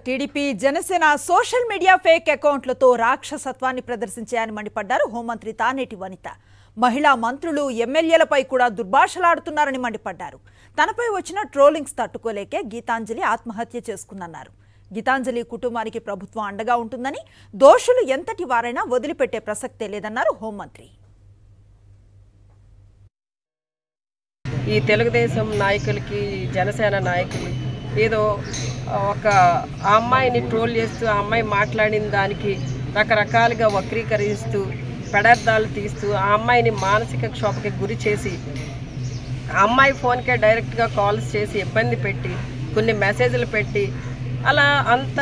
TDP Janasena social media fake అకౌంట్లతో రాక్షసత్వాన్ని ప్రదర్శించాయని మండిపడ్డారు హోంమంత్రి తానేటి వనిత. మహిళా మంత్రులు ఎమ్మెల్యేలపై కూడా దుర్భాషలాడుతున్నారని మండిపడ్డారు. తనపై వచ్చిన ట్రోలింగ్స్ తట్టుకోలేకే గీతాంజలి ఆత్మహత్య చేసుకుందన్నారు. గీతాంజలి కుటుంబానికి ప్రభుత్వం అండగా ఉంటుందని, దోషులు ఎంతటి వారైనా వదిలిపెట్టే ప్రసక్తే లేదన్నారు హోంమంత్రి. ఈ తెలుగుదేశం నాయకులకి, జనసేన నాయకులు ఏదో ఒక అమ్మాయిని ట్రోల్ చేస్తూ ఆ అమ్మాయి మాట్లాడిన దానికి రకరకాలుగా వక్రీకరిస్తూ పెడార్థాలు తీస్తూ ఆ అమ్మాయిని మానసిక క్షోభకి గురి చేసి ఆ అమ్మాయి ఫోన్కే డైరెక్ట్గా కాల్స్ చేసి ఇబ్బంది పెట్టి కొన్ని మెసేజ్లు పెట్టి అలా అంత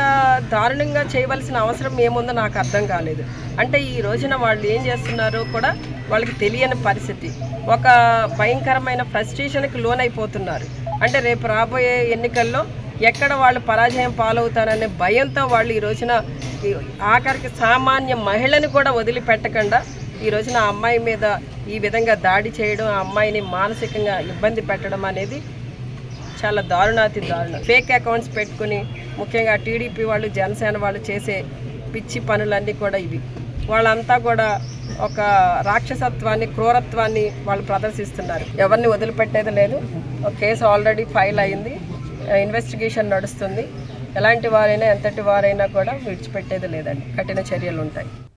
దారుణంగా చేయవలసిన అవసరం ఏముందో నాకు అర్థం కాలేదు. అంటే ఈ రోజున వాళ్ళు ఏం చేస్తున్నారో కూడా వాళ్ళకి తెలియని పరిస్థితి, ఒక భయంకరమైన ఫ్రస్ట్రేషన్కి లోనైపోతున్నారు. అంటే రేపు రాబోయే ఎన్నికల్లో ఎక్కడ వాళ్ళు పరాజయం పాలవుతారనే భయంతో వాళ్ళు ఈ రోజున ఆఖరికి సామాన్య మహిళని కూడా వదిలిపెట్టకుండా ఈ రోజున ఆ అమ్మాయి మీద ఈ విధంగా దాడి చేయడం, ఆ అమ్మాయిని మానసికంగా ఇబ్బంది పెట్టడం అనేది చాలా దారుణాతి దారుణం. ఫేక్ అకౌంట్స్ పెట్టుకుని ముఖ్యంగా టీడీపీ వాళ్ళు, జనసేన వాళ్ళు చేసే పిచ్చి పనులన్నీ కూడా ఇవి. వాళ్ళంతా కూడా ఒక రాక్షసత్వాన్ని, క్రూరత్వాన్ని వాళ్ళు ప్రదర్శిస్తున్నారు. ఎవరిని వదిలిపెట్టేది లేదు. ఒక కేసు ఆల్రెడీ ఫైల్ అయింది, ఇన్వెస్టిగేషన్ నడుస్తుంది. ఎలాంటి వారైనా, ఎంతటి వారైనా కూడా విడిచిపెట్టేది లేదండి. కఠిన చర్యలు ఉంటాయి.